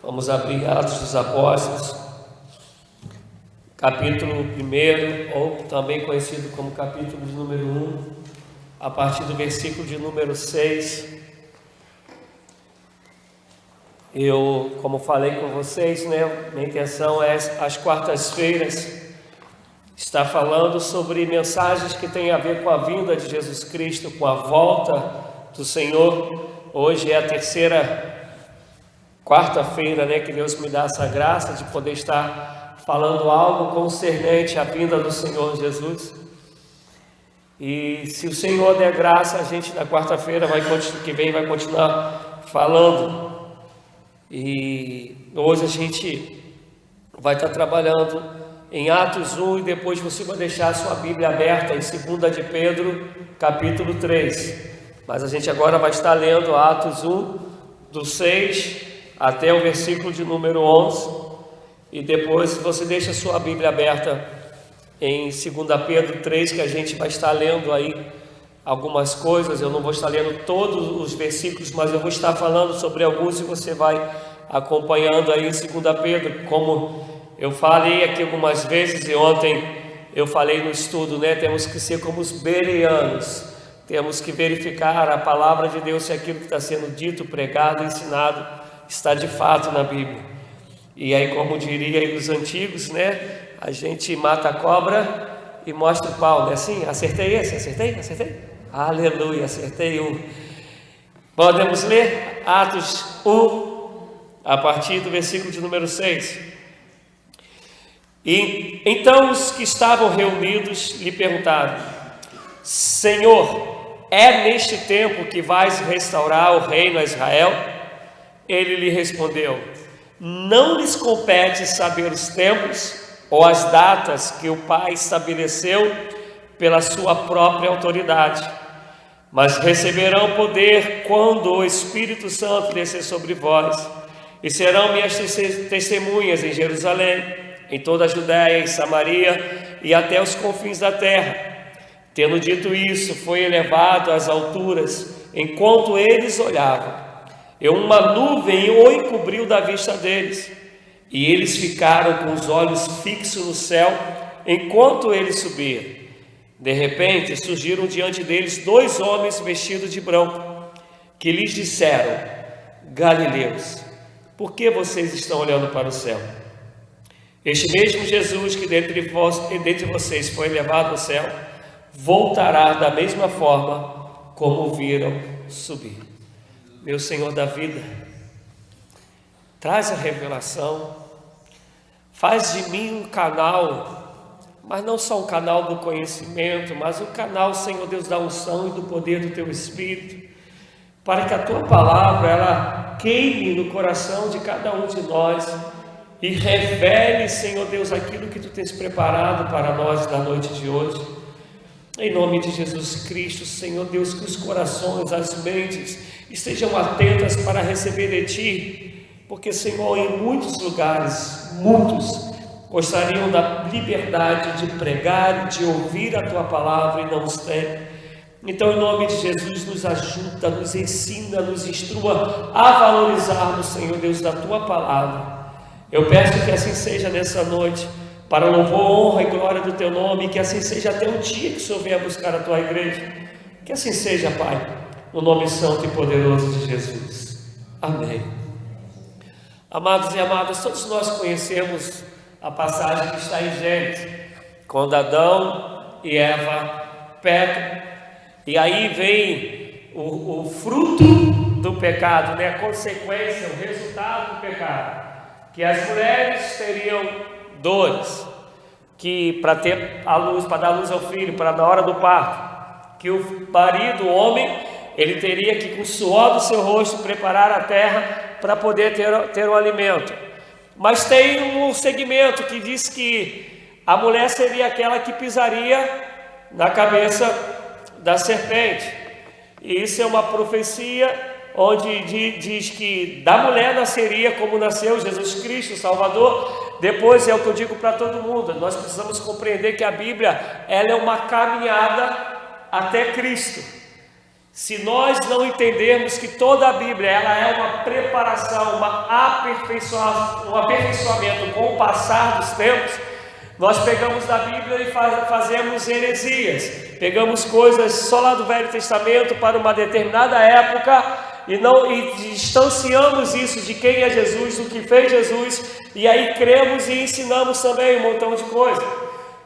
Vamos abrir Atos dos Apóstolos, capítulo 1, ou também conhecido como capítulo de número 1, a partir do versículo de número 6. Eu, como falei com vocês, minha intenção é, às quartas-feiras, estar falando sobre mensagens que têm a ver com a vinda de Jesus Cristo, com a volta do Senhor. Hoje é a terceira quarta-feira, que Deus me dá essa graça de poder estar falando algo concernente à vinda do Senhor Jesus. E se o Senhor der graça, a gente na quarta-feira que vem vai continuar falando. E hoje a gente vai estar trabalhando em Atos 1 e depois você vai deixar a sua Bíblia aberta em 2 de Pedro, capítulo 3. Mas a gente agora vai estar lendo Atos 1, do 6 até o versículo de número 11. E depois você deixa a sua Bíblia aberta em 2 Pedro 3, que a gente vai estar lendo aí algumas coisas. Eu não vou estar lendo todos os versículos, mas eu vou estar falando sobre alguns e você vai acompanhando aí em 2 Pedro. Como eu falei aqui algumas vezes e ontem eu falei no estudo, temos que ser como os bereanos, temos que verificar a palavra de Deus se aquilo que está sendo dito, pregado, ensinado está de fato na Bíblia. E aí, como diria aí os antigos, a gente mata a cobra e mostra o pau, não é assim? Acertei esse? Acertei? Aleluia, acertei um. Podemos ler Atos 1, a partir do versículo de número 6. E então os que estavam reunidos lhe perguntaram: Senhor, é neste tempo que vais restaurar o reino a Israel? Ele lhe respondeu: não lhes compete saber os tempos ou as datas que o Pai estabeleceu pela sua própria autoridade, mas receberão poder quando o Espírito Santo descer sobre vós, e serão minhas testemunhas em Jerusalém, em toda a Judéia, em Samaria e até os confins da terra. Tendo dito isso, foi elevado às alturas. Enquanto eles olhavam, e uma nuvem o encobriu da vista deles, e eles ficaram com os olhos fixos no céu enquanto ele subia. De repente surgiram diante deles 2 homens vestidos de branco, que lhes disseram: Galileus, por que vocês estão olhando para o céu? Este mesmo Jesus que dentre vocês foi elevado ao céu, voltará da mesma forma como o viram subir. Meu Senhor da vida, traz a revelação, faz de mim um canal, mas não só um canal do conhecimento, mas um canal, Senhor Deus, da unção e do poder do Teu Espírito, para que a Tua palavra, ela queime no coração de cada um de nós e revele, Senhor Deus, aquilo que Tu tens preparado para nós na noite de hoje. Em nome de Jesus Cristo, Senhor Deus, que os corações, as mentes estejam atentas para receber de Ti, porque, Senhor, em muitos lugares, muitos gostariam da liberdade de pregar, de ouvir a Tua palavra e não os têm. Então, em nome de Jesus, nos ajuda, nos ensina, nos instrua a valorizarmos, Senhor Deus, da Tua palavra. Eu peço que assim seja nessa noite, para louvor, honra e glória do Teu nome, que assim seja até o dia que o Senhor venha buscar a Tua igreja. Que assim seja, Pai, no nome santo e poderoso de Jesus. Amém. Amados e amadas, todos nós conhecemos a passagem que está em Gênesis, quando Adão e Eva pecam, e aí vem o fruto do pecado, a consequência, o resultado do pecado, que as mulheres teriam dores, que para ter a luz, para dar luz ao filho, para na hora do parto, que o marido, o homem, ele teria que com o suor do seu rosto preparar a terra para poder ter o alimento. Mas tem um segmento que diz que a mulher seria aquela que pisaria na cabeça da serpente, e isso é uma profecia onde diz que da mulher nasceria como nasceu Jesus Cristo, o Salvador. Depois é o que eu digo para todo mundo, nós precisamos compreender que a Bíblia, ela é uma caminhada até Cristo. Se nós não entendermos que toda a Bíblia ela é uma preparação, um aperfeiçoamento com o passar dos tempos, nós pegamos da Bíblia e fazemos heresias, pegamos coisas só lá do Velho Testamento para uma determinada época e distanciamos isso de quem é Jesus, do que fez Jesus, e aí cremos e ensinamos também um montão de coisa.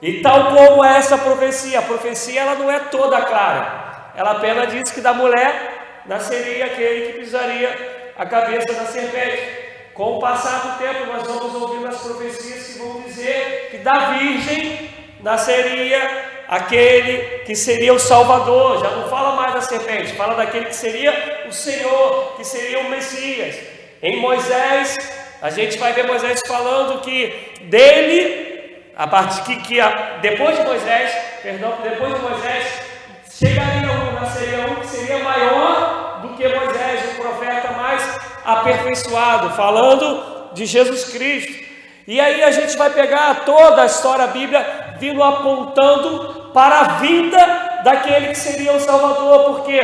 E tal como é essa profecia, a profecia ela não é toda clara. Ela apenas diz que da mulher nasceria aquele que pisaria a cabeça da serpente. Com o passar do tempo, nós vamos ouvindo as profecias que vão dizer que da virgem nasceria aquele que seria o Salvador. Já não fala mais da serpente, fala daquele que seria o Senhor, que seria o Messias. Em Moisés, a gente vai ver Moisés falando que dele, depois de Moisés, nasceria um que seria maior do que Moisés, o profeta mais aperfeiçoado, falando de Jesus Cristo. E aí a gente vai pegar toda a história da Bíblia vindo apontando para a vinda daquele que seria o Salvador, porque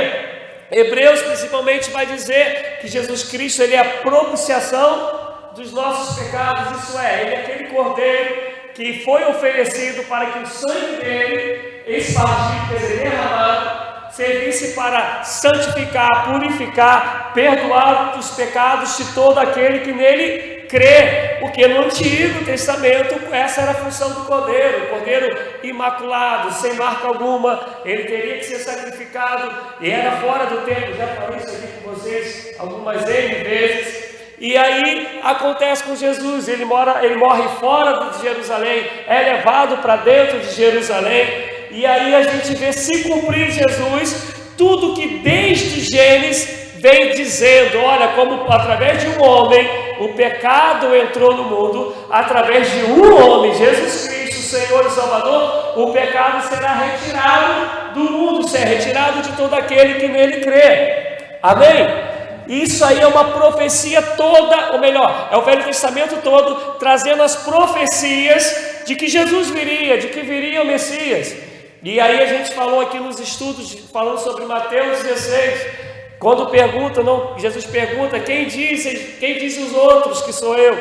Hebreus principalmente vai dizer que Jesus Cristo ele é a propiciação dos nossos pecados, isso é, ele é aquele cordeiro que foi oferecido para que o sangue dele, espargido, quer dizer, derramado, servisse para santificar, purificar, perdoar os pecados de todo aquele que nele crê, porque no Antigo Testamento essa era a função do cordeiro, o cordeiro imaculado, sem marca alguma, ele teria que ser sacrificado, e era fora do tempo, já falei isso aqui com vocês algumas vezes. E aí acontece com Jesus, ele morre fora de Jerusalém, é levado para dentro de Jerusalém, e aí a gente vê se cumprir Jesus, tudo que desde Gênesis vem dizendo, olha, como através de um homem, o pecado entrou no mundo, através de um homem, Jesus Cristo, Senhor e Salvador, o pecado será retirado do mundo, será retirado de todo aquele que nele crê. Amém? Isso aí é uma profecia toda, ou melhor, é o Velho Testamento todo, trazendo as profecias de que Jesus viria, de que viria o Messias. E aí a gente falou aqui nos estudos, falando sobre Mateus 16, quando Jesus pergunta, quem diz os outros que sou eu?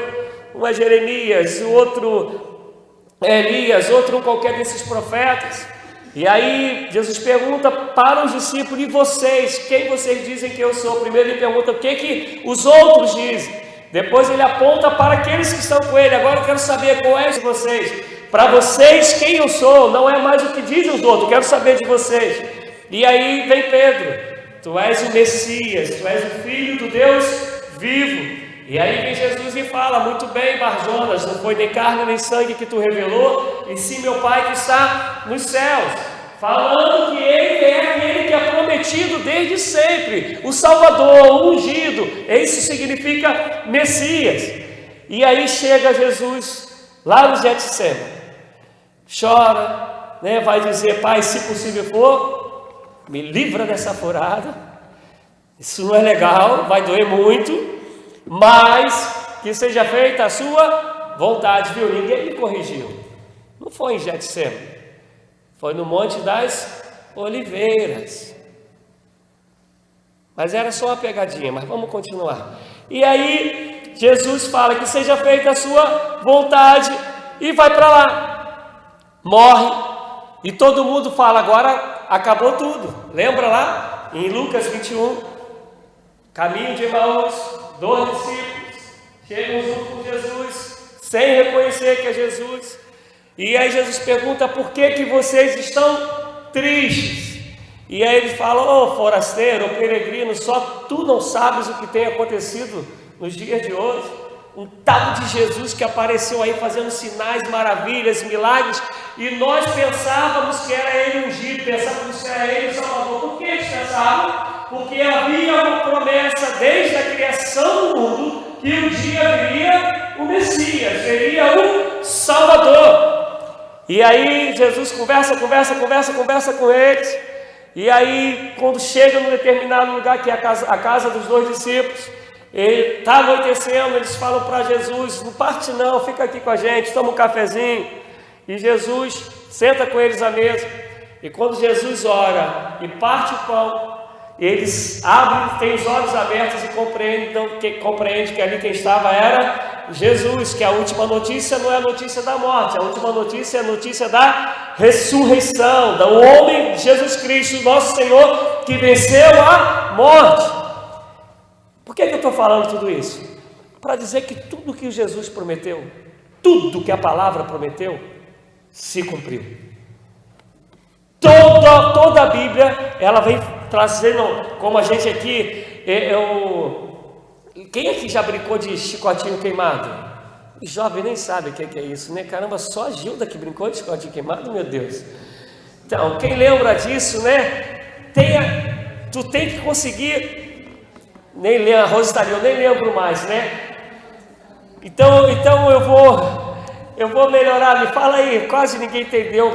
Um é Jeremias, o outro é Elias, outro qualquer desses profetas. E aí Jesus pergunta para os discípulos, e vocês, quem vocês dizem que eu sou? Primeiro ele pergunta o que os outros dizem, depois ele aponta para aqueles que estão com ele. Agora eu quero saber qual é de vocês. Para vocês, quem eu sou? Não é mais o que dizem os outros, quero saber de vocês. E aí vem Pedro, tu és o Messias, tu és o Filho do Deus vivo. E aí vem Jesus e fala, muito bem, Barjonas, não foi nem carne nem sangue que tu revelou, e sim meu Pai que está nos céus, falando que ele é aquele que é prometido desde sempre, o Salvador, o ungido, isso significa Messias. E aí chega Jesus lá no Getsemane, chora, vai dizer, Pai, se possível for, me livra dessa furada, isso não é legal, vai doer muito, mas que seja feita a sua vontade, viu? Ninguém me corrigiu, não foi em Getsemane, foi no Monte das Oliveiras, mas era só uma pegadinha, mas vamos continuar. E aí Jesus fala que seja feita a sua vontade e vai para lá, morre, e todo mundo fala, agora acabou tudo. Lembra lá em Lucas 21, caminho de Emaús, 2 discípulos chegam junto com Jesus, sem reconhecer que é Jesus, e aí Jesus pergunta, por que vocês estão tristes? E aí ele fala, forasteiro, peregrino, só tu não sabes o que tem acontecido nos dias de hoje, um tal de Jesus que apareceu aí fazendo sinais, maravilhas, milagres, e nós pensávamos que era ele ungido, pensávamos que era ele o Salvador. Por que eles pensavam? Porque havia uma promessa desde a criação do mundo que um dia viria o Messias, seria o Salvador. E aí Jesus conversa com eles, e aí quando chega num determinado lugar, que é a casa dos 2 discípulos, está anoitecendo, eles falam para Jesus, não parte não, fica aqui com a gente, toma um cafezinho. E Jesus senta com eles à mesa, e quando Jesus ora e parte o pão, eles abrem, têm os olhos abertos e compreendem que ali quem estava era Jesus, que a última notícia não é a notícia da morte, a última notícia é a notícia da ressurreição, do homem Jesus Cristo, nosso Senhor, que venceu a morte. Por que eu estou falando tudo isso? Para dizer que tudo que Jesus prometeu, tudo que a palavra prometeu, se cumpriu. Toda a Bíblia, ela vem trazendo, como a gente aqui, quem aqui já brincou de chicotinho queimado? O jovem nem sabe o que é isso, né? Caramba, só a Gilda que brincou de chicotinho queimado, meu Deus. Então, quem lembra disso, né? Tu tem que conseguir, nem lembro, a Rosa está ali, eu nem lembro mais, né? Então eu vou melhorar, me fala aí, quase ninguém entendeu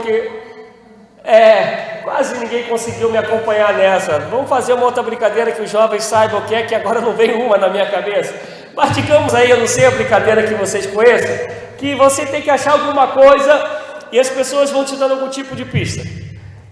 quase ninguém conseguiu me acompanhar nessa. Vamos fazer uma outra brincadeira que os jovens saibam o que é, que agora não vem uma na minha cabeça. Mas digamos aí, eu não sei a brincadeira que vocês conheçam, que você tem que achar alguma coisa e as pessoas vão te dando algum tipo de pista.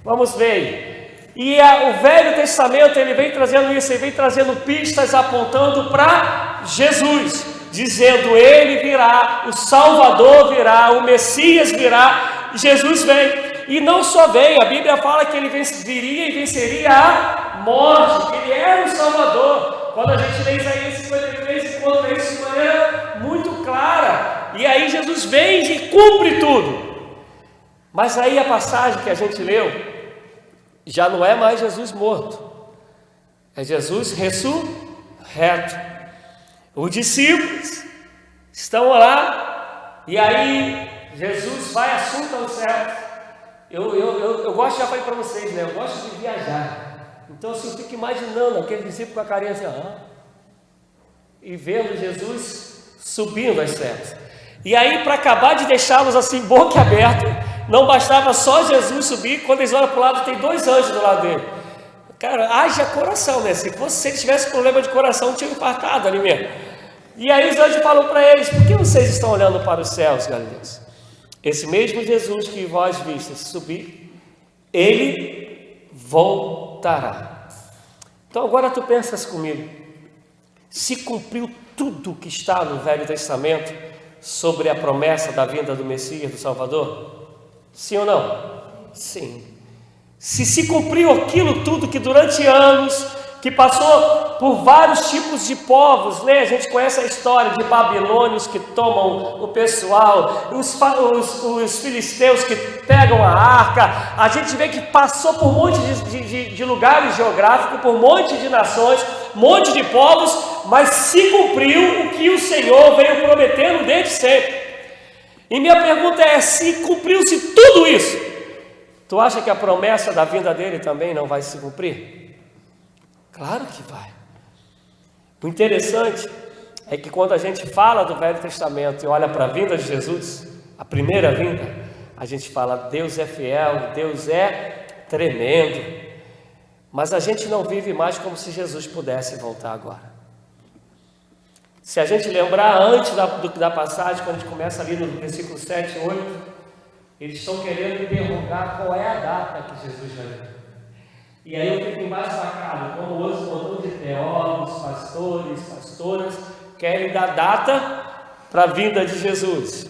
Vamos ver aí. E o Velho Testamento, ele vem trazendo isso, ele vem trazendo pistas apontando para Jesus, dizendo: ele virá, o Salvador virá, o Messias virá, Jesus vem. E não só vem, a Bíblia fala que ele viria e venceria a morte, que ele era o Salvador. Quando a gente lê Isaías 53, encontra isso de maneira muito clara. E aí Jesus vem e cumpre tudo. Mas aí a passagem que a gente leu, já não é mais Jesus morto, é Jesus ressurreto. Os discípulos estão lá, e aí Jesus vai assunto aos céus. Eu gosto, já falei para vocês, né? Eu gosto de viajar. Então assim, eu fico imaginando aquele discípulo com a carinha assim, e vendo Jesus subindo aos céus. E aí, para acabar de deixá-los assim, boca aberta, não bastava só Jesus subir, quando eles olham para o lado, tem 2 anjos do lado dele. Cara, haja coração, né? Se ele tivesse problema de coração, tinha infartado ali mesmo. E aí os anjos falam para eles: por que vocês estão olhando para os céus, galileus? Esse mesmo Jesus que vós vistes subir, ele voltará. Então agora tu pensas comigo, se cumpriu tudo que está no Velho Testamento sobre a promessa da vinda do Messias, do Salvador? Sim ou não? Sim. Se cumpriu aquilo tudo que durante anos, que passou por vários tipos de povos, né? A gente conhece a história de babilônios que tomam o pessoal, os filisteus que pegam a arca. A gente vê que passou por um monte de lugares geográficos, por um monte de nações, um monte de povos, mas se cumpriu o que o Senhor veio prometendo desde sempre. E minha pergunta é: se cumpriu-se tudo isso, tu acha que a promessa da vinda dele também não vai se cumprir? Claro que vai. O interessante é que quando a gente fala do Velho Testamento e olha para a vinda de Jesus, a primeira vinda, a gente fala: Deus é fiel, Deus é tremendo. Mas a gente não vive mais como se Jesus pudesse voltar agora. Se a gente lembrar antes da passagem, quando a gente começa ali no versículo 7 e 8, eles estão querendo interrogar qual é a data que Jesus vai vir. E aí eu fico embasbacado, como hoje um montão de teólogos, pastores, pastoras querem dar data para a vinda de Jesus.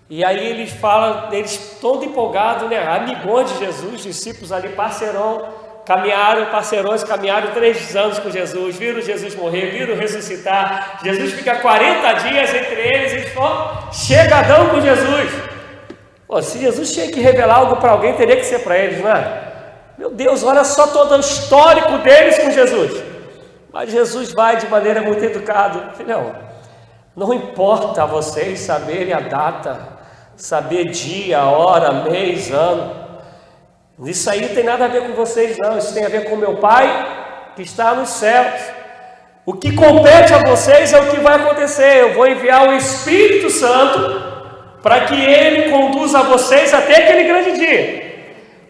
E aí eles falam, eles todo empolgados, né? Amigões de Jesus, discípulos ali, parceirões, caminharam 3 anos com Jesus, viram Jesus morrer, viram ressuscitar. Jesus fica 40 dias entre eles, eles falam, chegadão com Jesus. Pô, se Jesus tinha que revelar algo para alguém, teria que ser para eles, não é? Meu Deus, olha só todo o histórico deles com Jesus. Mas Jesus vai de maneira muito educada: filhão, não importa a vocês saberem a data, saber dia, hora, mês, ano. Isso aí não tem nada a ver com vocês, não. Isso tem a ver com meu Pai que está nos céus. O que compete a vocês é o que vai acontecer. Eu vou enviar o Espírito Santo para que ele conduza vocês até aquele grande dia,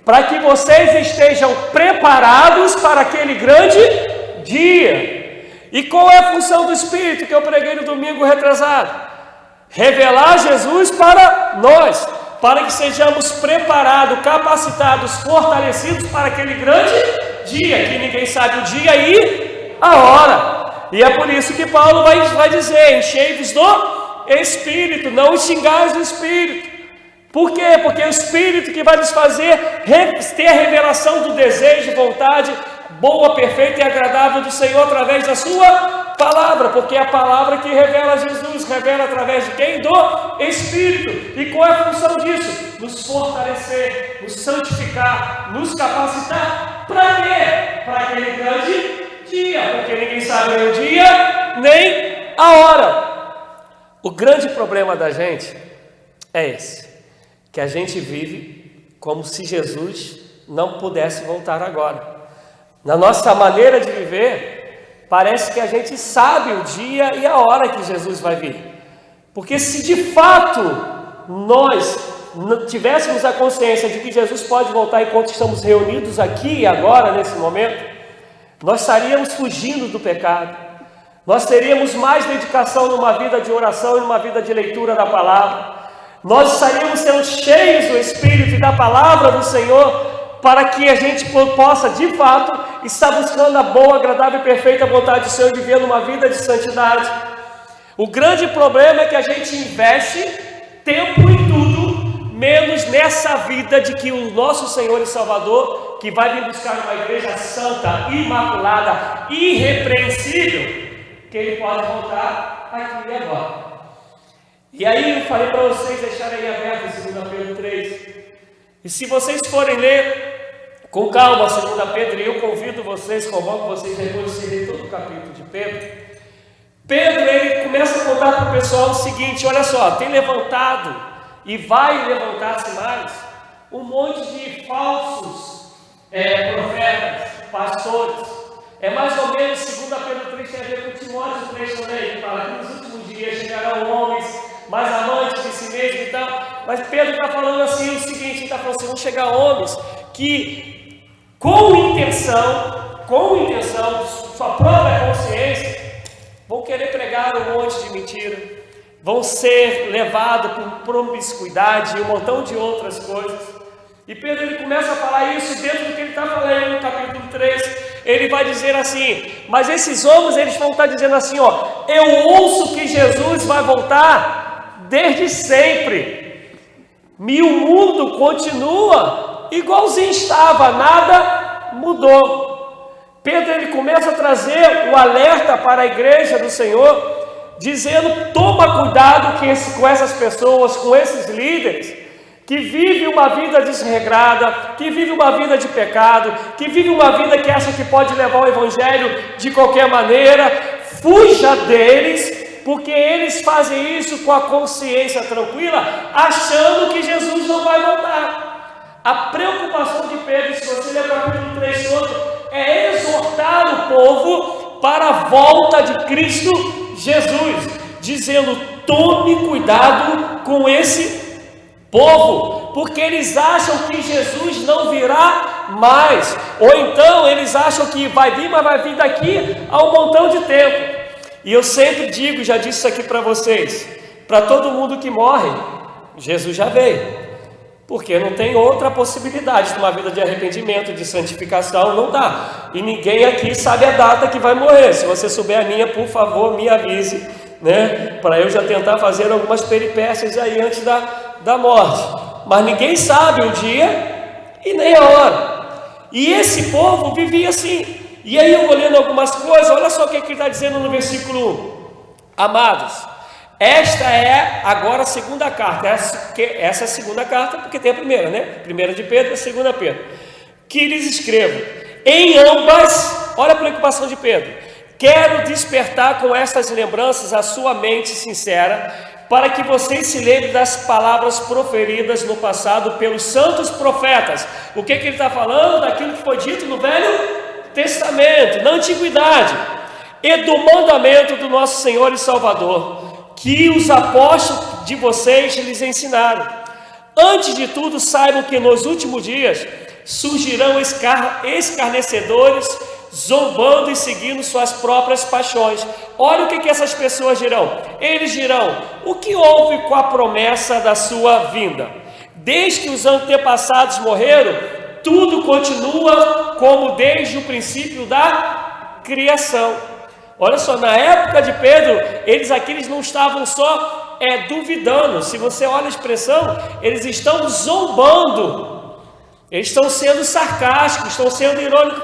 para que vocês estejam preparados para aquele grande dia. E qual é a função do Espírito que eu preguei no domingo retrasado? Revelar Jesus para nós, para que sejamos preparados, capacitados, fortalecidos para aquele grande dia, que ninguém sabe o dia e a hora. E é por isso que Paulo vai dizer: enchei-vos do Espírito, não xingais o Espírito. Por quê? Porque é o Espírito que vai nos fazer ter a revelação do desejo, vontade boa, perfeita e agradável do Senhor através da sua palavra, porque é a palavra que revela Jesus, revela através de quem? Do Espírito. E qual é a função disso? Nos fortalecer, nos santificar, nos capacitar. Para quê? Para aquele grande dia, porque ninguém sabe nem o dia, nem a hora. O grande problema da gente é esse, que a gente vive como se Jesus não pudesse voltar agora. Na nossa maneira de viver, parece que a gente sabe o dia e a hora que Jesus vai vir. Porque se de fato nós tivéssemos a consciência de que Jesus pode voltar enquanto estamos reunidos aqui e agora, nesse momento, nós estaríamos fugindo do pecado. Nós teríamos mais dedicação numa vida de oração e numa vida de leitura da palavra. Nós estaríamos sendo cheios do Espírito e da palavra do Senhor, para que a gente possa, de fato, estar buscando a boa, agradável e perfeita vontade do Senhor e viver numa vida de santidade. O grande problema é que a gente investe tempo em tudo, menos nessa vida de que o nosso Senhor e Salvador, que vai vir buscar uma igreja santa, imaculada, irrepreensível, que Ele pode voltar aqui e agora. E aí eu falei para vocês deixarem aberto 2 Pedro 3. E se vocês forem ler com calma 2 Pedro, e eu convido vocês, convoco vocês depois de ler todo o capítulo de Pedro. Pedro, ele começa a contar para o pessoal o seguinte: olha só, tem levantado e vai levantar-se mais um monte de falsos profetas, pastores. É mais ou menos 2 Pedro 3 tem a ver com Timóteo 3 também, que fala que nos últimos dias chegarão homens mais amantes de si mesmo e tal. Mas Pedro está falando assim o seguinte: ele está falando assim, vão chegar homens que com intenção, sua própria consciência, vão querer pregar um monte de mentira, vão ser levados por promiscuidade e um montão de outras coisas. E Pedro, ele começa a falar isso, e dentro do que ele está falando no capítulo 3, ele vai dizer assim: mas esses homens, eles vão estar dizendo assim, ó, eu ouço que Jesus vai voltar desde sempre, e o mundo continua igualzinho estava, nada mudou. Pedro, ele começa a trazer o alerta para a igreja do Senhor, dizendo: toma cuidado com essas pessoas, com esses líderes, que vive uma vida desregrada, que vive uma vida de pecado, que vive uma vida que acha que pode levar o evangelho de qualquer maneira. Fuja deles, porque eles fazem isso com a consciência tranquila, achando que Jesus não vai voltar. A preocupação de Pedro, se você ler o capítulo 3 todo, é exortar o povo para a volta de Cristo Jesus, dizendo: tome cuidado com esse povo, porque eles acham que Jesus não virá mais, ou então eles acham que vai vir, mas vai vir daqui a um montão de tempo. E eu sempre digo, já disse isso aqui para vocês, para todo mundo que morre, Jesus já veio, porque não tem outra possibilidade de uma vida de arrependimento, de santificação, não dá. E ninguém aqui sabe a data que vai morrer. Se você souber a minha, por favor, me avise, né? Para eu já tentar fazer algumas peripécias aí antes da morte. Mas ninguém sabe o dia e nem a hora. E esse povo vivia assim. E aí eu vou lendo algumas coisas. Olha só o que ele está dizendo no versículo 1. Amados, esta é agora a segunda carta. Essa é a segunda carta, porque tem a primeira, né? Primeira de Pedro e a segunda Pedro. Que lhes escrevo: em ambas, olha a preocupação de Pedro, quero despertar com estas lembranças a sua mente sincera, para que vocês se lembrem das palavras proferidas no passado pelos santos profetas. O que ele está falando? Daquilo que foi dito no Velho Testamento, na Antiguidade, e do mandamento do nosso Senhor e Salvador, que os apóstolos de vocês lhes ensinaram. Antes de tudo, saibam que nos últimos dias surgirão escarnecedores, zombando e seguindo suas próprias paixões. Olha o que essas pessoas dirão. Eles dirão: o que houve com a promessa da sua vinda? Desde que os antepassados morreram, tudo continua como desde o princípio da criação. Olha só, na época de Pedro, eles não estavam só duvidando. Se você olha a expressão, eles estão zombando, eles estão sendo sarcásticos, estão sendo irônicos.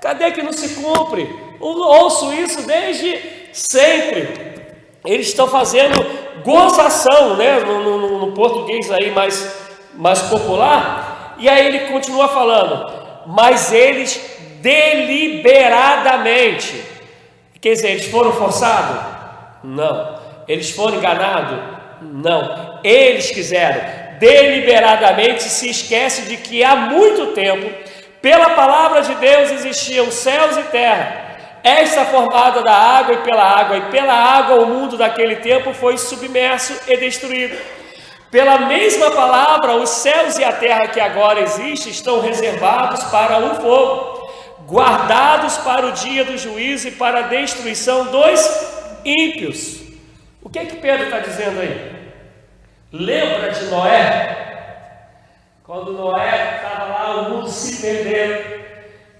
Cadê que não se cumpre? Eu ouço isso desde sempre. Eles estão fazendo gozação, né? No português aí mais popular. E aí ele continua falando, mas eles deliberadamente, quer dizer, eles foram forçados? Não. Eles foram enganados? Não. Eles quiseram. Deliberadamente se esquece de que há muito tempo, pela palavra de Deus, existiam céus e terra. Esta formada da água e pela água o mundo daquele tempo foi submerso e destruído. Pela mesma palavra, os céus e a terra que agora existem estão reservados para o fogo, guardados para o dia do juízo e para a destruição dos ímpios. O que Pedro está dizendo aí? Lembra de Noé? Quando Noé estava lá, o mundo se perdeu.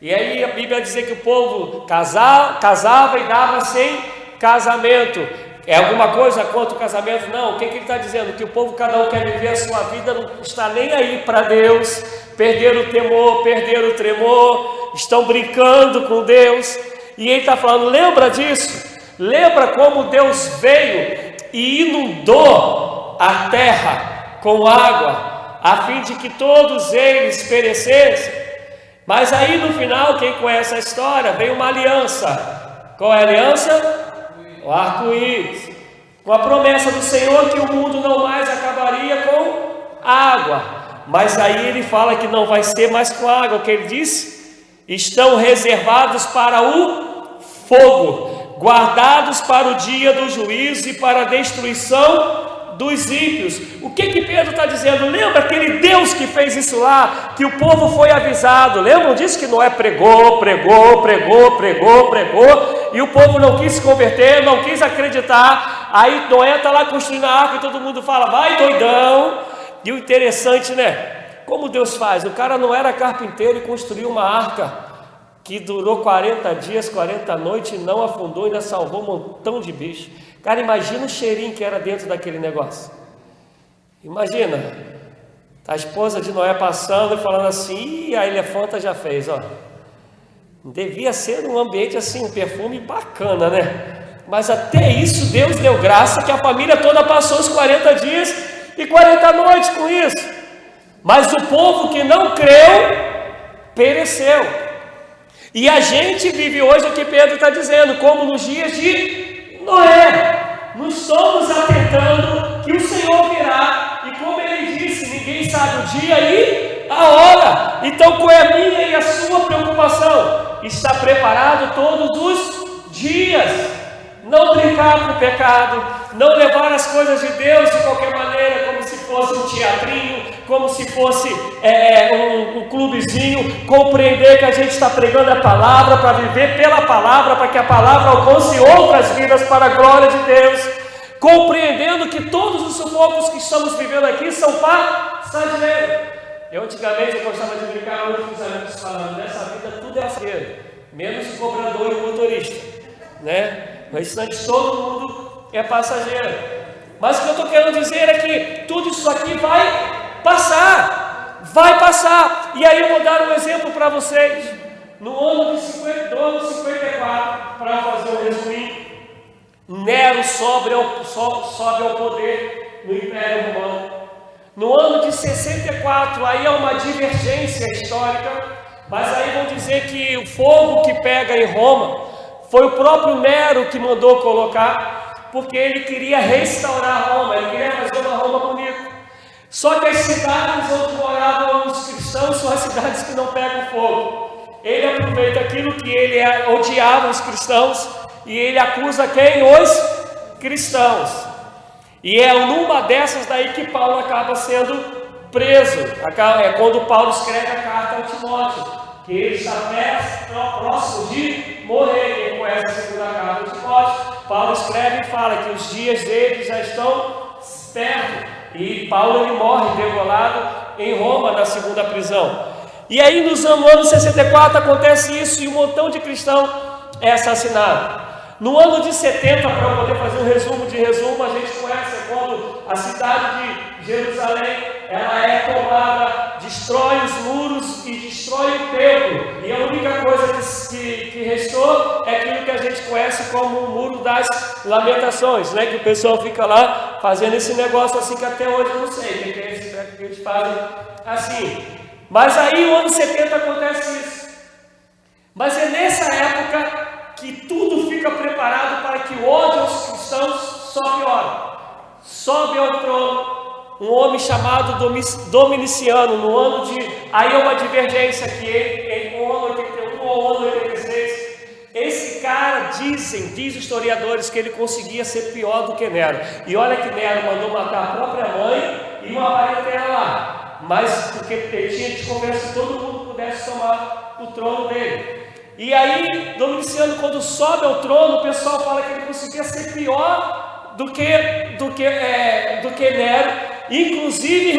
E aí a Bíblia diz que o povo casava e dava sem casamento. É alguma coisa contra o casamento? Não. O que ele está dizendo? Que o povo, cada um quer viver a sua vida, não está nem aí para Deus. Perderam o temor, perderam o tremor, estão brincando com Deus. E ele está falando, lembra disso? Lembra como Deus veio e inundou a terra com água, a fim de que todos eles perecessem? Mas aí no final, quem conhece a história, veio uma aliança. Qual é a aliança? O arco-íris. Com a promessa do Senhor que o mundo não mais acabaria com água. Mas aí ele fala que não vai ser mais com água. O que ele diz? Estão reservados para o fogo, guardados para o dia do juízo e para a destruição dos ímpios. O que Pedro está dizendo? Lembra aquele Deus que fez isso lá, que o povo foi avisado? Lembram disso que Noé pregou, e o povo não quis se converter, não quis acreditar. Aí Noé está lá construindo a arca e todo mundo fala, vai doidão. E o interessante, né? Como Deus faz? O cara não era carpinteiro e construiu uma arca que durou 40 dias, 40 noites e não afundou, ainda salvou um montão de bicho. Cara, imagina o cheirinho que era dentro daquele negócio. Imagina a esposa de Noé passando e falando assim, a elefanta já fez, ó. Devia ser um ambiente assim, um perfume bacana, né? Mas até isso Deus deu graça, que a família toda passou os 40 dias e 40 noites com isso. Mas o povo que não creu, pereceu. E a gente vive hoje o que Pedro está dizendo, como nos dias de Noé. Nos estamos atentando que o Senhor virá, e como ele disse, ninguém sabe o dia e a hora. Então qual é a minha e a sua preocupação? Estar preparado todos os dias, não brincar com o pecado, não levar as coisas de Deus de qualquer maneira, como se fosse um teatrinho, como se fosse um clubezinho. Compreender que a gente está pregando a palavra para viver pela palavra, para que a palavra alcance outras vidas para a glória de Deus, compreendendo que todos os sufocos que estamos vivendo aqui são passageiros. Eu antigamente gostava de brincar muito com os amigos falando, nessa vida tudo é passageiro, menos o cobrador e o motorista, né? Mas restante todo mundo é passageiro. Mas o que eu estou querendo dizer é que tudo isso aqui vai passar. E aí eu vou dar um exemplo para vocês. No ano de 54, para fazer um resumo, Nero sobe ao poder no Império Romano. No ano de 64, aí é uma divergência histórica, mas aí vão dizer que o fogo que pega em Roma foi o próprio Nero que mandou colocar, porque ele queria restaurar Roma, ele queria fazer uma Roma bonita. Só que as cidades onde moravam os cristãos são as cidades que não pegam fogo. Ele aproveita aquilo que ele odiava os cristãos e ele acusa quem? Os cristãos. E é numa dessas daí que Paulo acaba sendo preso. É quando Paulo escreve a carta ao Timóteo, que ele está próximo de morrer. Quem conhece a segunda carta ao Timóteo, Paulo escreve e fala que os dias dele já estão perto. E Paulo ele morre degolado em Roma, na segunda prisão. E aí no ano 64 acontece isso e um montão de cristão é assassinado. No ano de 70, para eu poder fazer um resumo de resumo, a gente conhece quando a cidade de Jerusalém ela é tomada, destrói os muros e destrói o templo. E a única coisa que restou é aquilo que a gente conhece como o Muro das Lamentações, né? Que o pessoal fica lá fazendo esse negócio assim que até hoje eu não sei o que é esse que eles fazem assim. Mas aí no ano 70 acontece isso. Mas é nessa época que tudo fica preparado para que o ódio aos cristãos só piore. Sobe ao trono um homem chamado Dominiciano, no ano de... Aí é uma divergência que ele no ano 81 ou ano 86. Esse cara, diz historiadores, que ele conseguia ser pior do que Nero. E olha que Nero mandou matar a própria mãe e uma parentela lá. Mas porque ele tinha desconversa que todo mundo pudesse tomar o trono dele. E aí, Dominiciano, quando sobe ao trono, o pessoal fala que ele conseguia ser pior do que Nero, inclusive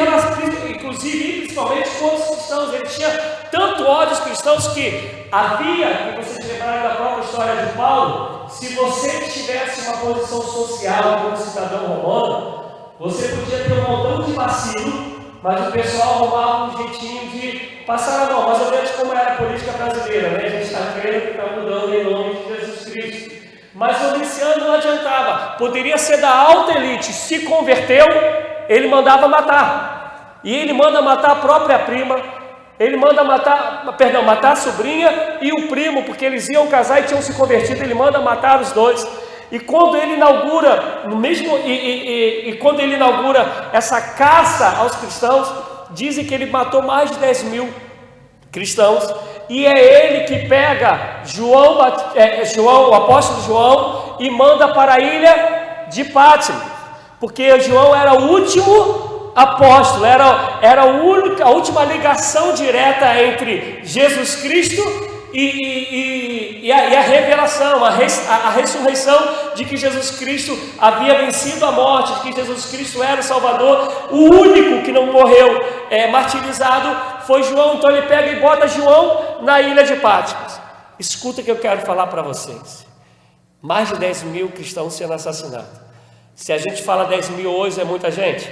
principalmente com os cristãos. Ele tinha tanto ódio aos cristãos que havia, que vocês lembrarem da própria história de Paulo, se você tivesse uma posição social como cidadão romano, você podia ter um montão de vacilo, mas o pessoal arrumava um jeitinho de passar a mão, mais ou menos como era a política brasileira, né? A gente está crendo que está mudando em nome de Jesus Cristo. Mas o Domiciano não adiantava, poderia ser da alta elite, se converteu, ele mandava matar. E ele manda matar a própria prima, ele manda matar a sobrinha e o primo, porque eles iam casar e tinham se convertido, ele manda matar os dois. E quando ele inaugura, quando ele inaugura essa caça aos cristãos, dizem que ele matou mais de 10 mil cristãos, e é ele que pega o apóstolo João e manda para a ilha de Pátmos, porque João era o último apóstolo, era a última ligação direta entre Jesus Cristo e a revelação, a ressurreição de que Jesus Cristo havia vencido a morte, de que Jesus Cristo era o Salvador. O único que não morreu martirizado foi João. Então ele pega e bota João na ilha de Pátmos. Escuta o que eu quero falar para vocês. Mais de 10 mil cristãos sendo assassinados. Se a gente fala 10 mil hoje é muita gente.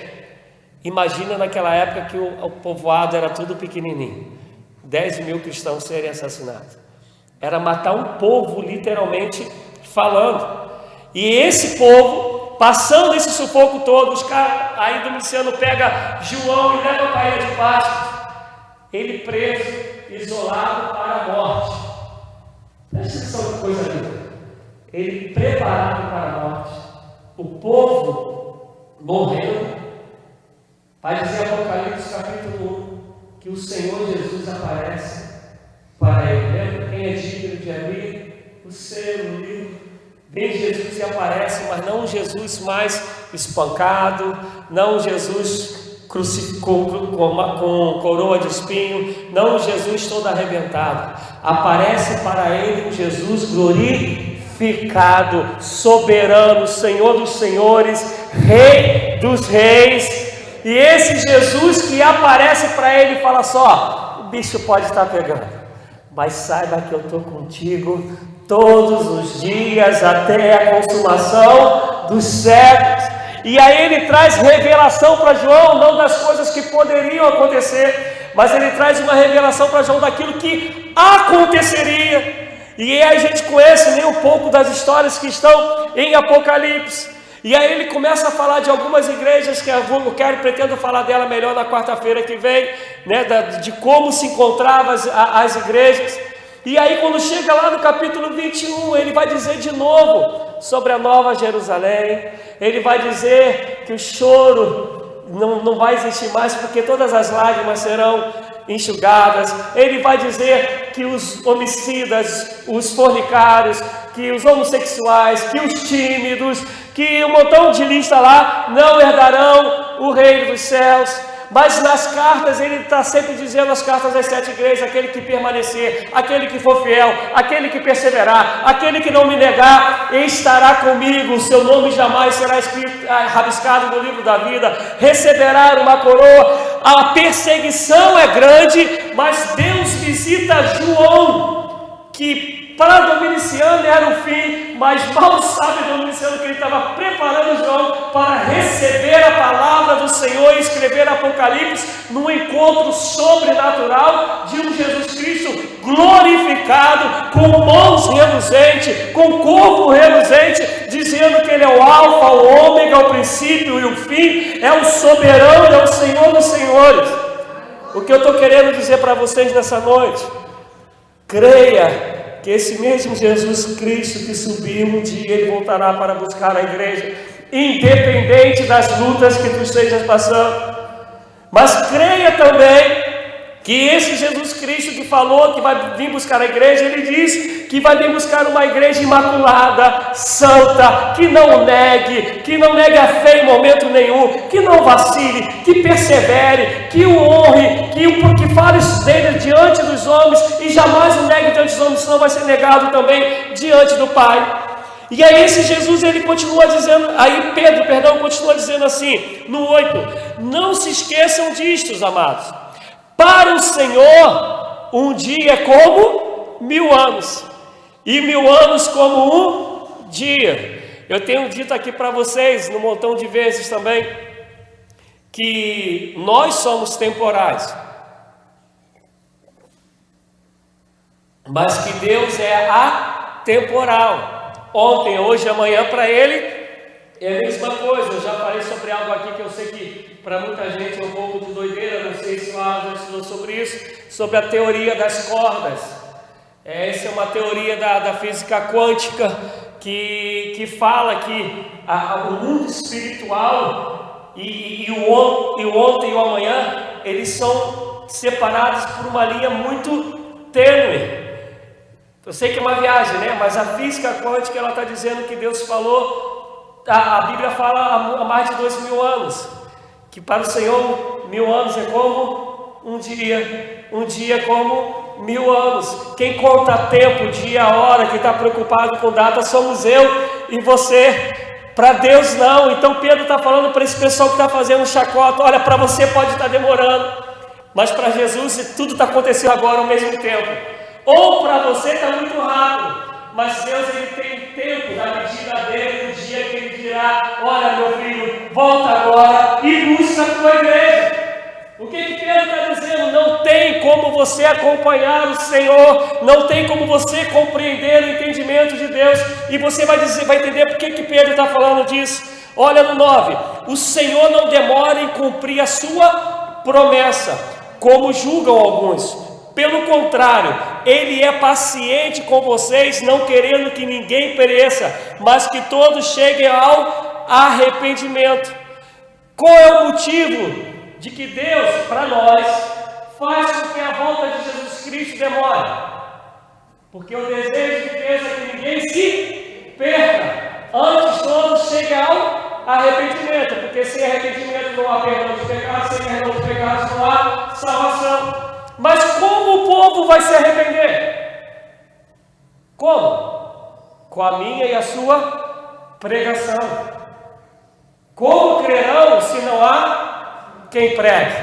Imagina naquela época que o povoado era tudo pequenininho. 10 mil cristãos serem assassinados. Era matar um povo, literalmente falando. E esse povo, passando esse sufoco todo, os caras, aí Domiciano pega João e leva para a ilha de Pátmos. Ele preso, isolado para a morte. Presta atenção que coisa linda. Ele preparado para a morte. O povo morrendo. Vai dizer Apocalipse capítulo 1 que o Senhor Jesus aparece para ele. Lembra? Quem é digno de abrir o selo, o livro? Vem Jesus e aparece, mas não um Jesus mais espancado, não um Jesus crucificado com coroa de espinho, não um Jesus todo arrebentado. Aparece para ele um Jesus glorificado, soberano, Senhor dos senhores, Rei dos reis. E esse Jesus que aparece para ele fala só: o bicho pode estar pegando, mas saiba que eu estou contigo todos os dias até a consumação dos séculos. E aí ele traz revelação para João, não das coisas que poderiam acontecer, mas ele traz uma revelação para João daquilo que aconteceria. E aí a gente conhece nem um pouco das histórias que estão em Apocalipse. E aí ele começa a falar de algumas igrejas que eu pretendo falar dela melhor na quarta-feira que vem, né, de como se encontravam as igrejas. E aí quando chega lá no capítulo 21, ele vai dizer de novo sobre a Nova Jerusalém. Ele vai dizer que o choro não vai existir mais, porque todas as lágrimas serão enxugadas. Ele vai dizer que os homicidas, os fornicários, que os homossexuais, que os tímidos, que um montão de lista lá não herdarão o reino dos céus. Mas nas cartas ele está sempre dizendo, as cartas das 7 igrejas: aquele que permanecer, aquele que for fiel, aquele que perseverar, aquele que não me negar, estará comigo, o seu nome jamais será escrito, rabiscado no livro da vida, receberá uma coroa. a perseguição é grande, mas Deus visita João, que para Domiciano era o fim, mas mal sabe Domiciano que ele estava preparando João para receber a palavra do Senhor e escrever Apocalipse num encontro sobrenatural de um Jesus Cristo glorificado, com mãos reluzentes, com corpo reluzente, dizendo que Ele é o Alfa, o Ômega, o princípio e o fim, é o soberano, é o Senhor dos senhores. O que eu estou querendo dizer para vocês nessa noite, creia que esse mesmo Jesus Cristo que subiu um dia, Ele voltará para buscar a igreja, independente das lutas que tu estejas passando. Mas creia também que esse Jesus Cristo que falou que vai vir buscar a igreja, Ele diz que vai vir buscar uma igreja imaculada, santa, que não negue a fé em momento nenhum, que não vacile, que persevere, que o honre, que fale dele diante dos homens e jamais o negue diante dos homens, senão vai ser negado também diante do Pai. E aí esse Jesus, ele continua dizendo, Pedro continua dizendo assim, no 8, não se esqueçam disto, amados, para o Senhor um dia é como 1000 anos, e 1000 anos como um dia. Eu tenho dito aqui para vocês, um montão de vezes também, que nós somos temporais, mas que Deus é atemporal. Ontem, hoje, amanhã, para Ele é a mesma coisa. Eu já falei sobre algo aqui que eu sei que para muita gente é um pouco de doideira, não sei se o Alan já estudou sobre isso, sobre a teoria das cordas. Essa é uma teoria da física quântica que fala que o mundo espiritual e o ontem e o amanhã, eles são separados por uma linha muito tênue. Eu sei que é uma viagem, né? Mas a física quântica, ela está dizendo que Deus falou, a Bíblia fala há mais de 2000 anos, que para o Senhor 1000 anos é como um dia como 1000 anos. Quem conta tempo, dia, hora, que está preocupado com data, somos eu e você. Para Deus não. Então Pedro está falando para esse pessoal que está fazendo chacota, olha, para você pode estar demorando, mas para Jesus tudo está acontecendo agora ao mesmo tempo. Ou para você está muito rápido, mas Deus, Ele tem tempo da medida dele, no dia que Ele dirá, olha meu filho, volta agora e busca a tua igreja. O que Pedro está dizendo? Não tem como você acompanhar o Senhor, não tem como você compreender o entendimento de Deus, e você vai entender por que Pedro está falando disso. Olha no 9, o Senhor não demora em cumprir a sua promessa, como julgam alguns. Pelo contrário, Ele é paciente com vocês, não querendo que ninguém pereça, mas que todos cheguem ao arrependimento. Qual é o motivo de que Deus, para nós, faz com que a volta de Jesus Cristo demore? Porque o desejo de Deus é que ninguém se perca, antes todos cheguem ao arrependimento, porque sem arrependimento não há perdão de pecados, sem perdão de pecados não há salvação. Mas como o povo vai se arrepender? Como? Com a minha e a sua pregação. Como crerão se não há quem pregue?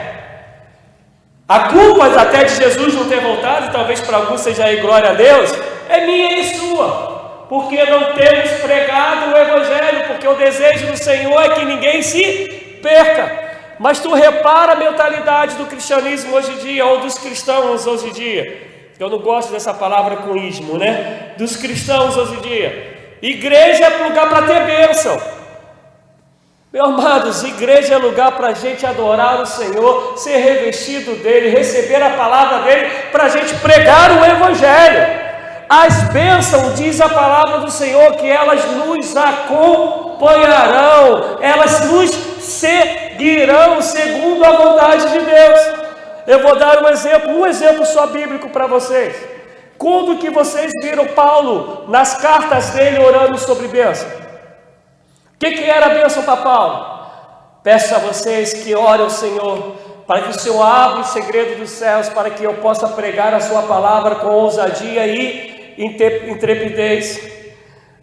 A culpa até de Jesus não ter voltado, e talvez para alguns seja aí glória a Deus, é minha e sua, porque não temos pregado o Evangelho, porque o desejo do Senhor é que ninguém se perca. Mas tu repara a mentalidade do cristianismo hoje em dia, ou dos cristãos hoje em dia. Eu não gosto dessa palavra com ismo, né? Dos cristãos hoje em dia. Igreja é lugar para ter bênção. Meus amados, igreja é lugar para a gente adorar o Senhor, ser revestido dEle, receber a palavra dEle, para a gente pregar o Evangelho. As bênçãos, diz a palavra do Senhor, que elas nos acompanharão, elas nos seguirão segundo a vontade de Deus. Eu vou dar um exemplo só bíblico para vocês. Quando que vocês viram Paulo nas cartas dele orando sobre bênção? O que era a bênção para Paulo? Peço a vocês que orem ao Senhor, para que o Senhor abra o segredo dos céus, para que eu possa pregar a sua palavra com ousadia e intrepidez.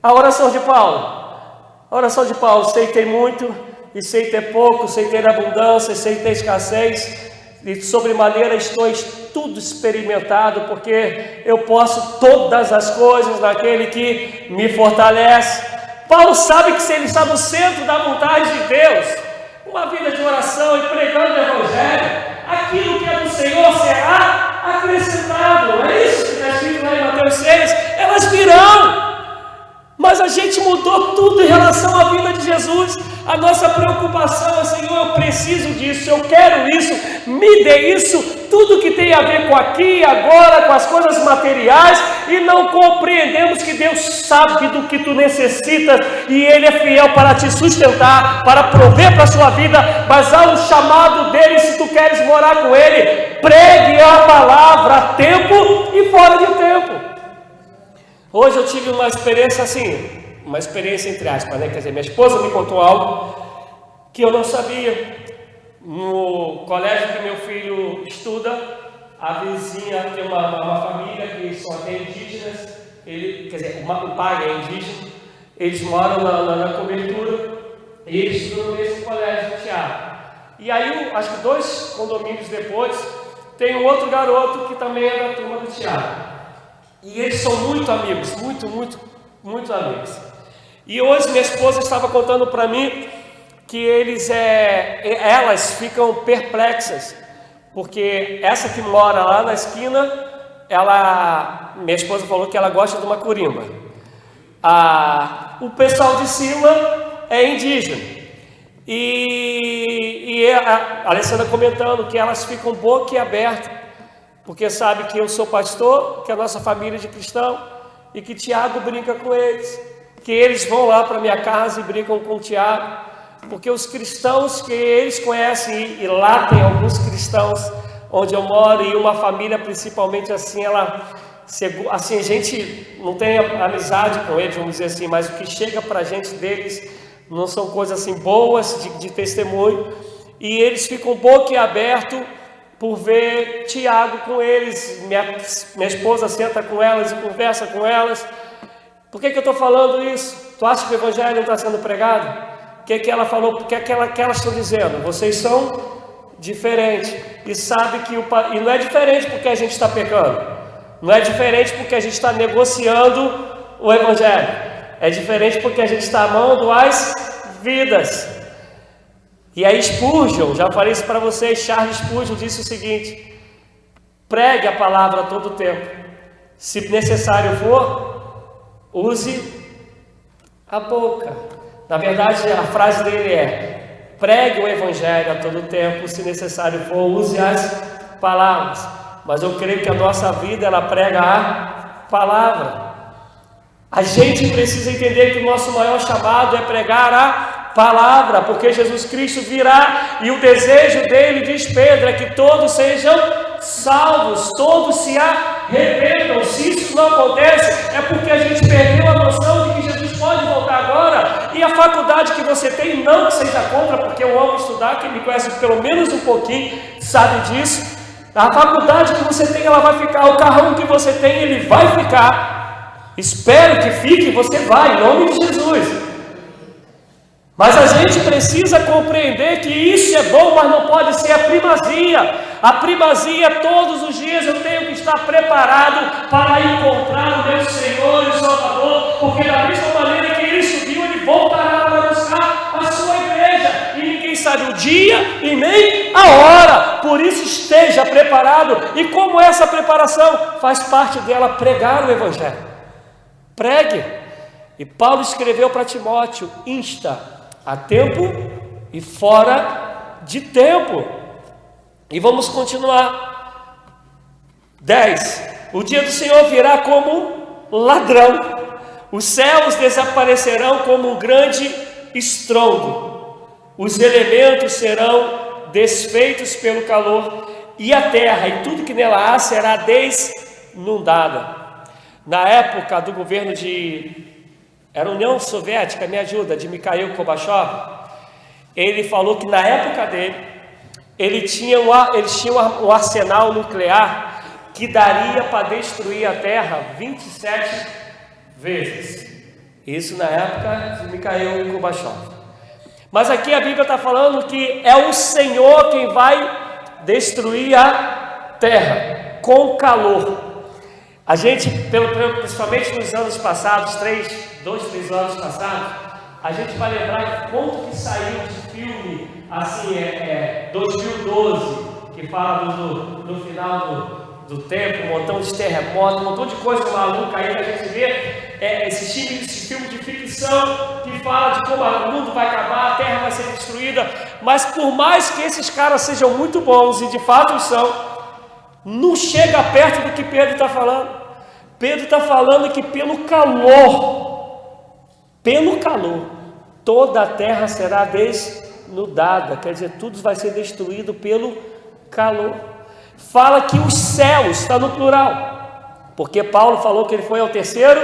A oração de Paulo, sei ter muito e sei ter pouco, sei ter abundância, sei ter escassez, e sobremaneira estou tudo experimentado, porque eu posso todas as coisas naquele que me fortalece. Paulo sabe que se ele está no centro da vontade de Deus, uma vida de oração e pregando o Evangelho, aquilo que é do Senhor será acrescentado. Não é isso que está escrito lá em Mateus 6? Elas virão. Mas a gente mudou tudo em relação à vida de Jesus. A nossa preocupação é: Senhor, eu preciso disso, eu quero isso, me dê isso. Tudo que tem a ver com aqui e agora, com as coisas materiais, e não compreendemos que Deus sabe do que tu necessitas, e Ele é fiel para te sustentar, para prover para a sua vida. Mas há um chamado dele, se tu queres morar com Ele, pregue a palavra a tempo e fora de tempo. Hoje eu tive uma experiência assim, uma experiência entre aspas, né? Quer dizer, minha esposa me contou algo que eu não sabia. No colégio que meu filho estuda, a vizinha tem uma família que são até indígenas, o pai é indígena, eles moram na cobertura, e eles estudam no mesmo colégio do Tiago. E aí, acho que 2 condomínios depois, tem um outro garoto que também é da turma do Tiago. E eles são muito amigos, muito amigos. E hoje minha esposa estava contando para mim que elas ficam perplexas, porque essa que mora lá na esquina, minha esposa falou que ela gosta de uma curimba. O pessoal de cima é indígena. E a Alessandra comentando que elas ficam boquiabertas, porque sabe que eu sou pastor, que a nossa família é de cristão, e que Tiago brinca com eles, que eles vão lá para minha casa e brincam com o Tiago, porque os cristãos que eles conhecem, e lá tem alguns cristãos onde eu moro, e uma família principalmente assim, a gente não tem amizade com eles, vamos dizer assim, mas o que chega para a gente deles não são coisas assim boas de testemunho, e eles ficam boquiabertos por ver Tiago com eles. Minha esposa senta com elas e conversa com elas. Por que eu estou falando isso? Tu acha que o Evangelho não está sendo pregado? O que ela falou? Porque que elas estão dizendo? Vocês são diferentes. E sabe que e não é diferente porque a gente está pecando. Não é diferente porque a gente está negociando o Evangelho. É diferente porque a gente está amando as vidas. E aí Spurgeon, já falei isso para vocês, Charles Spurgeon disse o seguinte: pregue a palavra a todo tempo. Se necessário for, use a boca. Na verdade, a frase dele é: pregue o Evangelho a todo tempo, se necessário for, use as palavras. Mas eu creio que a nossa vida, ela prega a palavra. A gente precisa entender que o nosso maior chamado é pregar a palavra, porque Jesus Cristo virá, e o desejo dele, diz Pedro, é que todos sejam salvos, todos se arrependam. Se isso não acontece, é porque a gente perdeu a noção de que Jesus pode voltar agora. E a faculdade que você tem, não que seja contra, porque eu amo estudar, quem me conhece pelo menos um pouquinho sabe disso. A faculdade que você tem, ela vai ficar, o carrão que você tem, ele vai ficar. Espero que fique, você vai, em nome de Jesus. Mas a gente precisa compreender que isso é bom, mas não pode ser a primazia. A primazia, todos os dias eu tenho que estar preparado para encontrar o meu Senhor e Salvador, porque da mesma maneira que ele subiu, ele voltará para buscar a sua igreja, e ninguém sabe o dia e nem a hora. Por isso esteja preparado. E como essa preparação faz parte dela pregar o Evangelho. Pregue. E Paulo escreveu para Timóteo: insta a tempo e fora de tempo. E vamos continuar. 10. O dia do Senhor virá como ladrão. Os céus desaparecerão como um grande estrondo. Os elementos serão desfeitos pelo calor, e a terra e tudo que nela há será desnudada. Na época do governo era a União Soviética, me ajuda, de Mikhail Gorbachev, ele falou que na época dele, eles tinham um arsenal nuclear que daria para destruir a Terra 27 vezes. Isso na época de Mikhail Gorbachev. Mas aqui a Bíblia está falando que é o Senhor quem vai destruir a terra com calor. A gente, principalmente nos anos passados, 2, 3 anos passados, a gente vai lembrar quanto que saiu de filme, assim, 2012, que fala do final do tempo, um montão de terremoto, um montão de coisa maluca aí que a gente vê, esse filme de ficção que fala de como o mundo vai acabar, a terra vai ser destruída, mas por mais que esses caras sejam muito bons, e de fato são, não chega perto do que Pedro está falando. Pedro está falando que pelo calor, toda a terra será desnudada, quer dizer, tudo vai ser destruído pelo calor. Fala que os céus, está no plural, porque Paulo falou que ele foi ao terceiro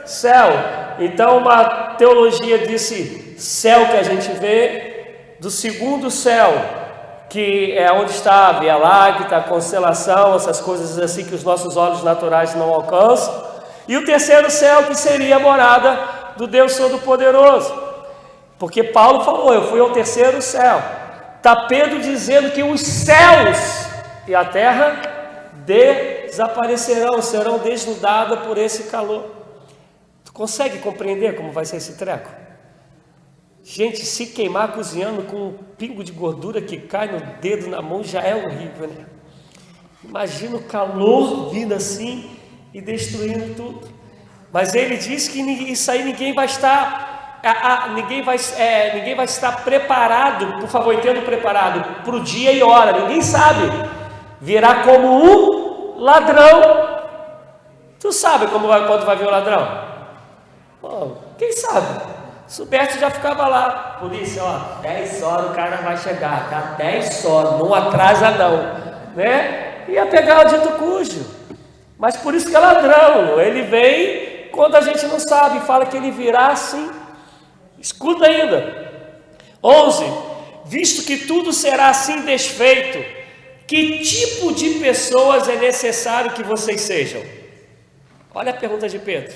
céu. Então uma teologia disse céu que a gente vê, do segundo céu, que é onde está a Via Láctea, a constelação, essas coisas assim que os nossos olhos naturais não alcançam, e o terceiro céu, que seria a morada do Deus Todo-Poderoso, porque Paulo falou, eu fui ao terceiro céu. Está Pedro dizendo que os céus e a terra desaparecerão, serão desnudadas por esse calor. Tu consegue compreender como vai ser esse treco? Gente, se queimar cozinhando com um pingo de gordura que cai no dedo, na mão, já é horrível, né? Imagina o calor vindo assim e destruindo tudo. Mas ele diz que isso aí ninguém vai estar, ninguém vai estar preparado, por favor, entenda preparado, para o dia e hora, ninguém sabe. Virá como um ladrão. Tu sabe quando vai vir o ladrão? Bom, quem sabe? Soubesse já ficava lá, polícia, 10 horas o cara vai chegar, tá? 10 horas, não atrasa não, né? Ia pegar o dito cujo, mas por isso que é ladrão, ele vem quando a gente não sabe, fala que ele virá assim. Escuta ainda, 11, visto que tudo será assim desfeito, que tipo de pessoas é necessário que vocês sejam? Olha a pergunta de Pedro,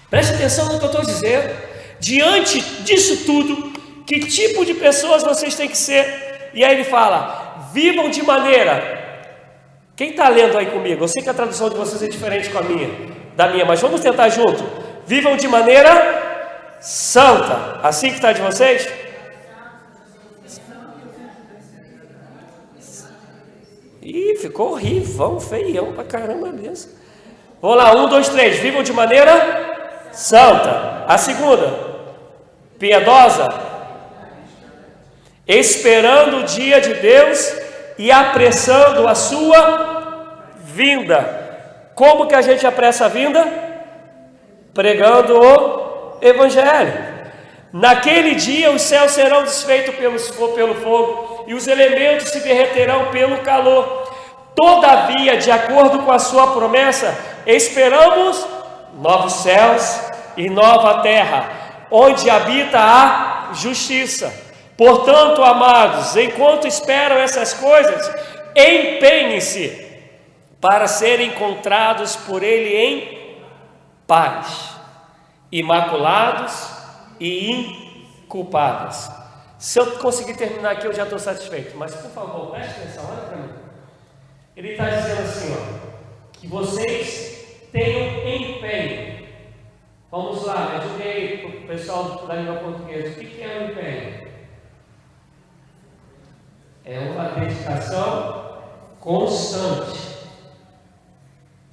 preste atenção no que eu estou dizendo. Diante disso tudo, que tipo de pessoas vocês têm que ser? E aí ele fala, vivam de maneira... Quem está lendo aí comigo? Eu sei que a tradução de vocês é diferente da minha, mas vamos tentar junto. Vivam de maneira santa. Assim que está de vocês? Ih, ficou horrível, feião pra caramba mesmo. Vamos lá, 1, 2, 3. Vivam de maneira santa. A segunda, piedosa, esperando o dia de Deus e apressando a sua vinda. Como que a gente apressa a vinda? Pregando o Evangelho. Naquele dia os céus serão desfeitos pelo fogo e os elementos se derreterão pelo calor. Todavia, de acordo com a sua promessa, esperamos novos céus e nova terra, onde habita a justiça. Portanto, amados, enquanto esperam essas coisas, empenhem-se para serem encontrados por Ele em paz, imaculados e inculpados. Se eu conseguir terminar aqui, eu já estou satisfeito. Mas, por favor, preste atenção, olha para mim. Ele está dizendo assim, que vocês tenham empenho. Vamos lá, me ajude aí para o pessoal da língua portuguesa. O que é um empenho? É uma dedicação constante.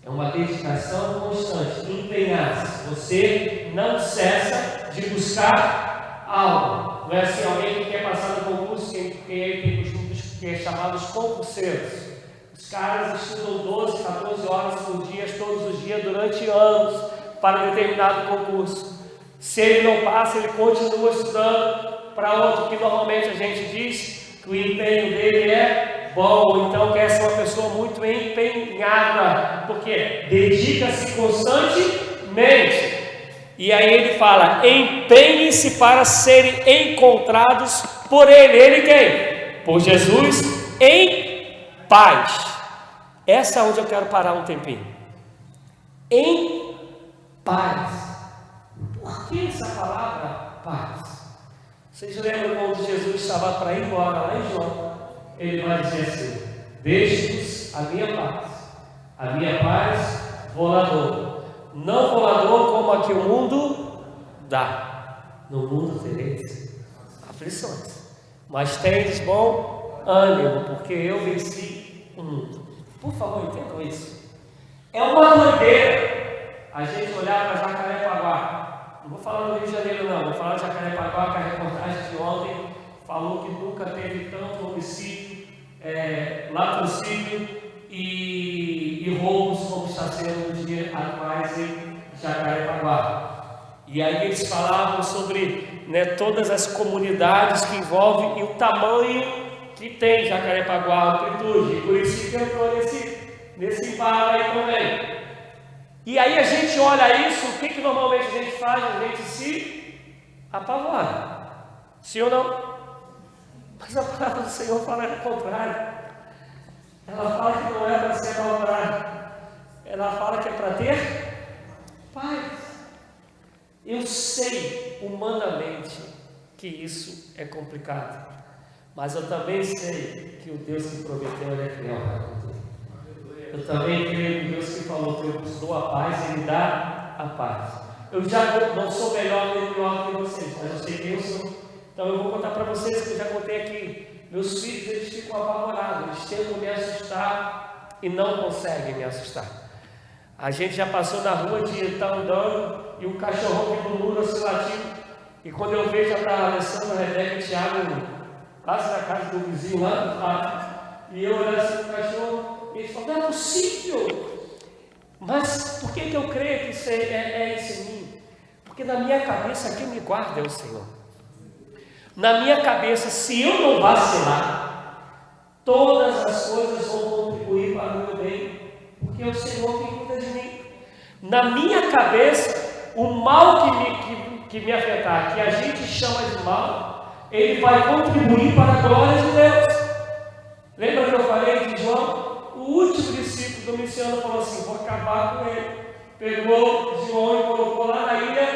É uma dedicação constante. Empenhar-se. Você não cessa de buscar algo. Não é assim, alguém que quer passar no concurso, que tem costumes que é chamados concurseiros. Os caras estudam 12, 14 horas por dia, todos os dias, durante anos, para determinado concurso. Se ele não passa, ele continua estudando para outro, que normalmente a gente diz que o empenho dele é bom. Então quer ser uma pessoa muito empenhada, porque dedica-se constantemente. E aí ele fala, empenhem-se para serem encontrados por Ele. Ele quem? Por Jesus, em paz. Essa é onde eu quero parar um tempinho. Em paz. Por que essa palavra paz? Vocês lembram quando Jesus estava para ir embora lá em João? ele vai dizer assim: deixe-vos a minha paz vou lá dou. Não vou lá dou como a que o mundo dá. No mundo tereis aflições, mas tendes bom ânimo, porque eu venci o mundo. Por favor, entendam isso. É uma doideira a gente olhar para Jacarepaguá. Não vou falar do Rio de Janeiro não, vou falar de Jacarepaguá, que a reportagem de ontem falou que nunca teve tanto homicídio, latrocínio e roubos como está sendo no dia atuais em Jacarepaguá. E aí eles falavam sobre, todas as comunidades que envolvem e o tamanho que tem Jacarepaguá, amplitude, e por isso que entrou nesse embalo aí também. E aí a gente olha isso, o que normalmente a gente faz? A gente se apavora, sim ou não? Mas a palavra do Senhor fala o contrário. Ela fala que não é para ser apavorado, ela fala que é para ter paz. Eu sei humanamente que isso é complicado, mas eu também sei que o Deus que prometeu é fiel para cumprir. Eu também creio que Deus que falou que eu vos dou a paz, Ele dá a paz. Eu já não sou melhor nem pior que vocês, mas eu sei quem eu sou. Então eu vou contar para vocês que eu já contei aqui. Meus filhos, eles ficam apavorados, eles tentam me assustar e não conseguem me assustar. A gente já passou na rua de estar andando e o cachorrão aqui no muro assim latindo. E quando eu vejo, já está a Alessandra, a Rebeca e o Thiago quase na casa do vizinho lá do lado. E eu olhando assim o cachorro, e eles falam: não é possível. Mas por que eu creio que isso é isso em mim? Porque na minha cabeça quem me guarda é o Senhor. Na minha cabeça, se eu não vacilar, todas as coisas vão contribuir para o meu bem, porque é o Senhor que cuida de mim. Na minha cabeça, o mal que me afetar, que a gente chama de mal, ele vai contribuir para a glória de Deus. Lembra que eu falei de João? O último discípulo domiciano falou assim: vou acabar com ele. Pegou João e colocou lá na ilha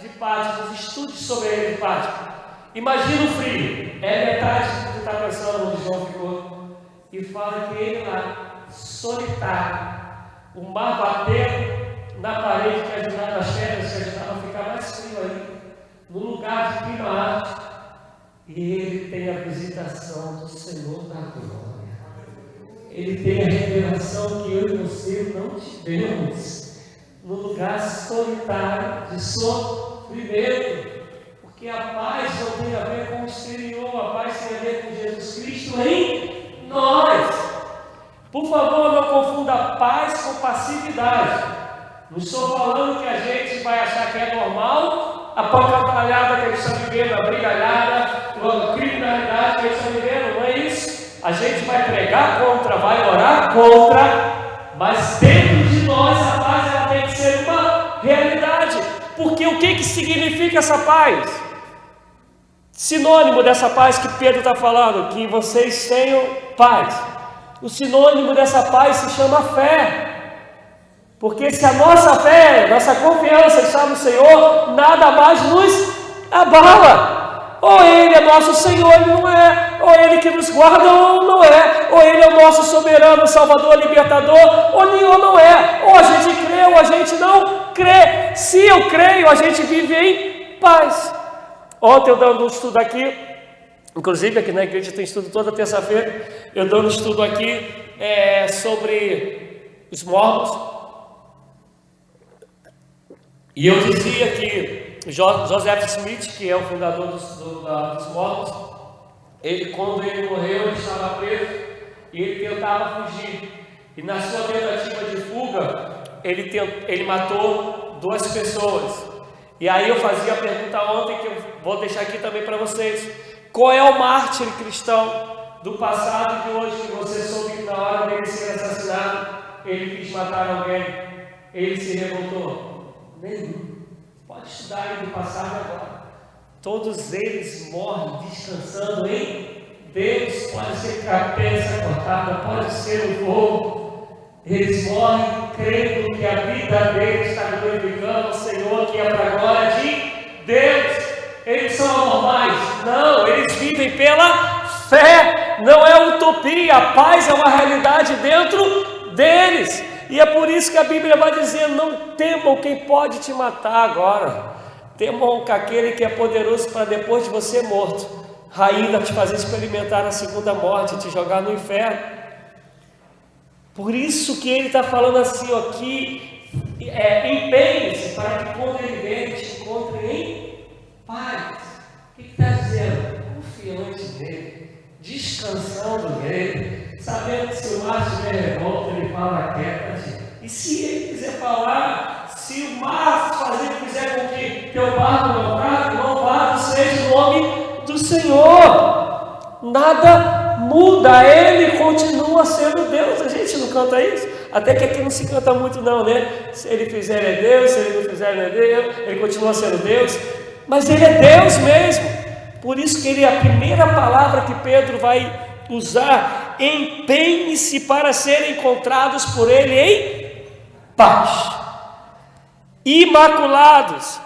de Patmos. Estude sobre ele de Patmos. Imagina o frio, é metade do que você está pensando onde João ficou. E fala que ele lá, solitário, o mar bateu na parede que ajudava as pedras, que ajudava a ficar mais frio aí, no lugar de clima alto. E ele tem a visitação do Senhor da glória. Ele tem a revelação que eu e você não tivemos, no lugar solitário de sofrimento. Porque a paz não tem a ver com o exterior, a paz tem a ver com Jesus Cristo em nós. Por favor, não confunda paz com passividade. Não estou falando que a gente vai achar que é normal a pancadalhada que a gente está vivendo, a brigalhada, a criminalidade que a gente está vivendo, não é isso? A gente vai pregar contra, vai orar contra, mas dentro de nós a paz ela tem que ser uma realidade. Porque o que significa essa paz? Sinônimo dessa paz que Pedro está falando, que vocês tenham paz. O sinônimo dessa paz se chama fé. Porque se a nossa fé, nossa confiança está no Senhor, nada mais nos abala. Ou Ele é nosso Senhor, Ele não é. Ou Ele que nos guarda, ou não é. Ou Ele é o nosso soberano, Salvador, Libertador, ou nenhum não é. Ou a gente crê, ou a gente não crê. Se eu creio, a gente vive em paz. Ontem eu dando um estudo aqui, inclusive aqui na igreja tem estudo toda terça-feira, eu dando um estudo aqui sobre os mormons. E eu dizia que Joseph Smith, que é o fundador dos mormons, quando ele morreu, ele estava preso e ele tentava fugir. E na sua tentativa de fuga, ele matou 2 pessoas. E aí eu fazia a pergunta ontem, que eu vou deixar aqui também para vocês: qual é o mártir cristão do passado de hoje que você soube que na hora dele ser assassinado, ele quis matar alguém, ele se revoltou? Nenhum. Pode estudar aí do passado agora. Todos eles morrem descansando em Deus. Pode ser cabeça cortada, pode ser o fogo. Eles morrem crendo que a vida deles está glorificando o Senhor, que é para a glória de Deus. Eles são anormais? Não, eles vivem pela fé, não é utopia. utopia, a paz é uma realidade dentro deles. E é por isso que a Bíblia vai dizer: não temam quem pode te matar agora, temam aquele que é poderoso para depois de você morto, ainda te fazer experimentar a segunda morte, te jogar no inferno. Por isso que ele está falando assim, ó, que empenhe-se para que quando ele vier, ele te encontre em paz. O que está dizendo? Confiante nele, descansando nele, sabendo que se o mar estiver revolto, ele fala: quieta-te. E se ele quiser falar, se o mar fizer com que teu barco naufrague, louvado seja o nome do Senhor. Nada muda, ele continua sendo Deus. A gente não canta isso? Até que aqui não se canta muito não, né? Se ele fizer é Deus, se ele não fizer não é Deus, ele continua sendo Deus. Mas ele é Deus mesmo. Por isso que ele é a primeira palavra que Pedro vai usar: empenhe-se para serem encontrados por ele em paz, imaculados.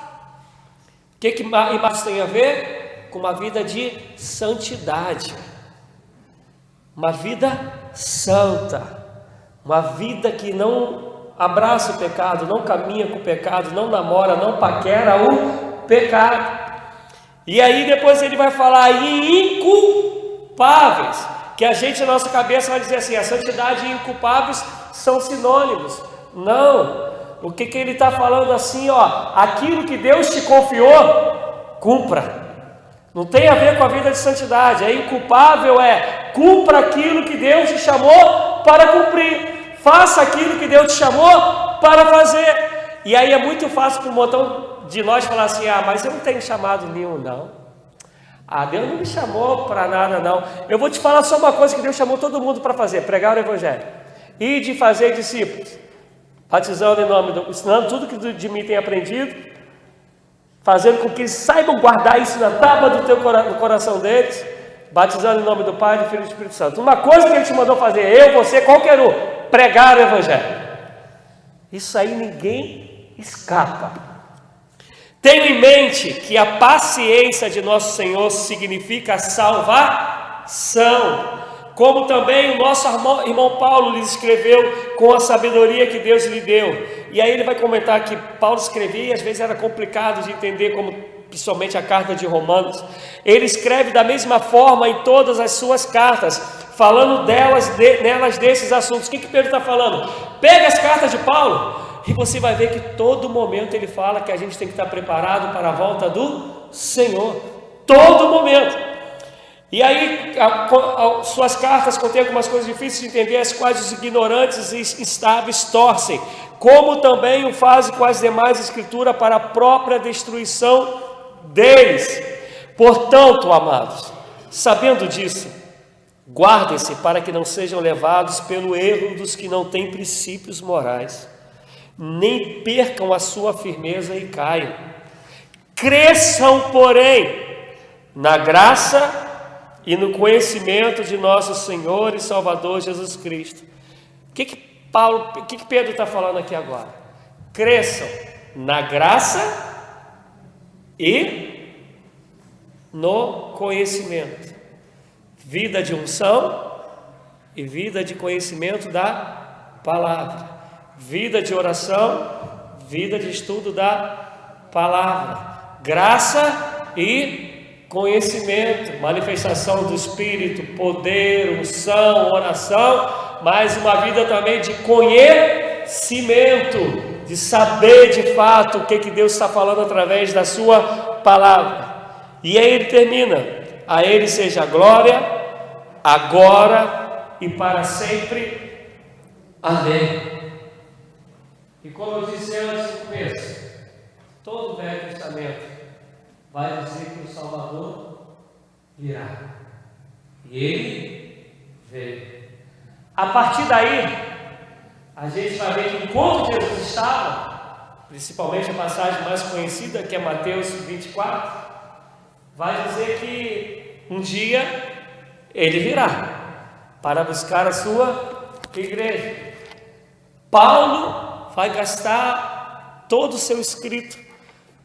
O que imaculados tem a ver? Com uma vida de santidade, uma vida santa, uma vida que não abraça o pecado, não caminha com o pecado, não namora, não paquera o pecado. E aí depois ele vai falar em inculpáveis, que a gente na nossa cabeça vai dizer assim: a santidade e inculpáveis são sinônimos. Não, o que ele está falando assim, ó, aquilo que Deus te confiou, cumpra. Não tem a ver com a vida de santidade. É inculpável, cumpra aquilo que Deus te chamou para cumprir, faça aquilo que Deus te chamou para fazer. E aí é muito fácil para um montão de nós falar assim: mas eu não tenho chamado nenhum não, Deus não me chamou para nada não. Eu vou te falar só uma coisa que Deus chamou todo mundo para fazer: pregar o Evangelho e de fazer discípulos, batizando em nome do, ensinando tudo que de mim tem aprendido, fazendo com que eles saibam guardar isso na tábua do coração deles, batizando em nome do Pai, do Filho e do Espírito Santo. Uma coisa que Ele te mandou fazer, eu, você, qualquer um: pregar o Evangelho. Isso aí ninguém escapa. Tenho em mente que a paciência de nosso Senhor significa salvação, como também o nosso irmão Paulo lhes escreveu com a sabedoria que Deus lhe deu. E aí ele vai comentar que Paulo escrevia e às vezes era complicado de entender, como principalmente a carta de Romanos. Ele escreve da mesma forma em todas as suas cartas, falando nelas desses assuntos. O que Pedro está falando? Pega as cartas de Paulo e você vai ver que todo momento ele fala que a gente tem que estar preparado para a volta do Senhor. Todo momento. E aí suas cartas contêm algumas coisas difíceis de entender, as quais os ignorantes e instáveis torcem, como também o fazem com as demais escrituras para a própria destruição deles. Portanto, amados, sabendo disso, guardem-se para que não sejam levados pelo erro dos que não têm princípios morais, nem percam a sua firmeza e caiam. Cresçam, porém, na graça e no conhecimento de nosso Senhor e Salvador Jesus Cristo. O que Pedro está falando aqui agora? Cresçam na graça e no conhecimento. Vida de unção e vida de conhecimento da palavra. Vida de oração, vida de estudo da palavra. Graça e conhecimento, manifestação do Espírito, poder, unção, oração, mas uma vida também de conhecimento, de saber de fato o que Deus está falando através da sua palavra. E aí ele termina: a Ele seja a glória, agora e para sempre. Amém. E como eu disse antes no começo, todo o Velho Testamento vai dizer que o Salvador virá. E Ele veio. A partir daí, a gente vai ver que enquanto Jesus estava, principalmente a passagem mais conhecida, que é Mateus 24, vai dizer que um dia Ele virá para buscar a sua igreja. Paulo vai gastar todo o seu escrito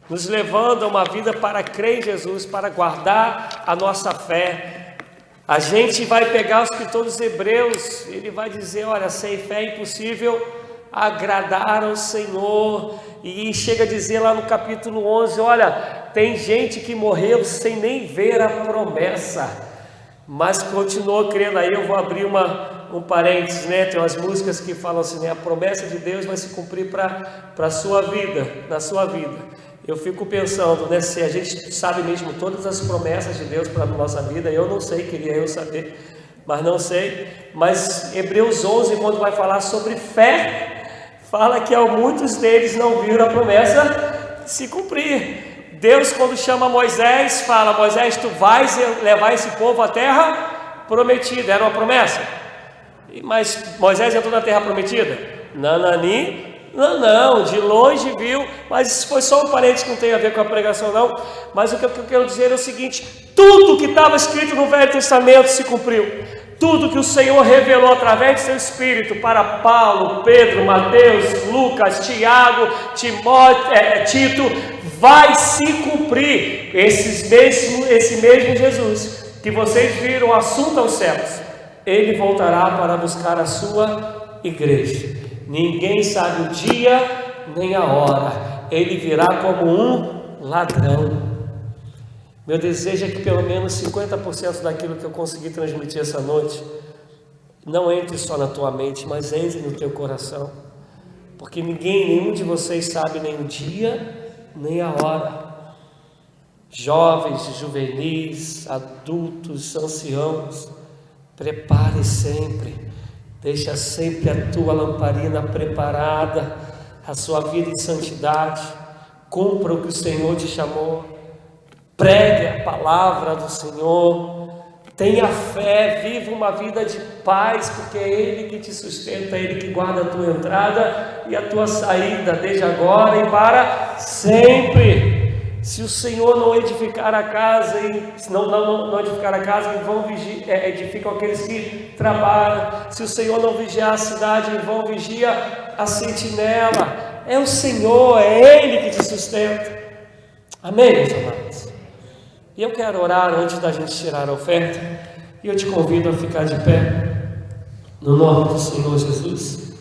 nos levando a uma vida para crer em Jesus, para guardar a nossa fé, A gente vai pegar o escritor dos Hebreus, ele vai dizer, olha, sem fé é impossível agradar ao Senhor, e chega a dizer lá no capítulo 11, olha, tem gente que morreu sem nem ver a promessa, mas continuou crendo. Aí eu vou abrir um parênteses, né? Tem umas músicas que falam assim, né? A promessa de Deus vai se cumprir para a sua vida, na sua vida. Eu fico pensando, né? Se a gente sabe mesmo todas as promessas de Deus para a nossa vida, eu não sei, queria eu saber, mas não sei. Mas Hebreus 11, quando vai falar sobre fé, fala que muitos deles não viram a promessa se cumprir. Deus, quando chama Moisés, fala, Moisés, tu vais levar esse povo à terra prometida. Era uma promessa? Mas Moisés entrou na terra prometida? Não, de longe viu, mas isso foi só um parênteses que não tem a ver com a pregação não. Mas o que eu quero dizer é o seguinte, tudo que estava escrito no Velho Testamento se cumpriu. Tudo que o Senhor revelou através de seu Espírito para Paulo, Pedro, Mateus, Lucas, Tiago, Timóteo, Tito, vai se cumprir. Esse mesmo Jesus que vocês viram o assunto aos céus, ele voltará para buscar a sua igreja. Ninguém sabe o dia nem a hora. Ele virá como um ladrão. Meu desejo é que pelo menos 50% daquilo que eu consegui transmitir essa noite não entre só na tua mente, mas entre no teu coração. Porque nenhum de vocês sabe nem o dia nem a hora. Jovens, juvenis, adultos, anciãos, prepare sempre. Deixa sempre a tua lamparina preparada, a sua vida em santidade. Cumpra o que o Senhor te chamou. Pregue a palavra do Senhor. Tenha fé, viva uma vida de paz, porque é Ele que te sustenta, é Ele que guarda a tua entrada e a tua saída, desde agora e para sempre. Se o Senhor não edificar a casa, se não edificar a casa, em vão edificam aqueles que trabalham. Se o Senhor não vigiar a cidade, em vão vigia a sentinela. É o Senhor, é Ele que te sustenta. Amém, meus amados? E eu quero orar antes da gente tirar a oferta, e eu te convido a ficar de pé, no nome do Senhor Jesus.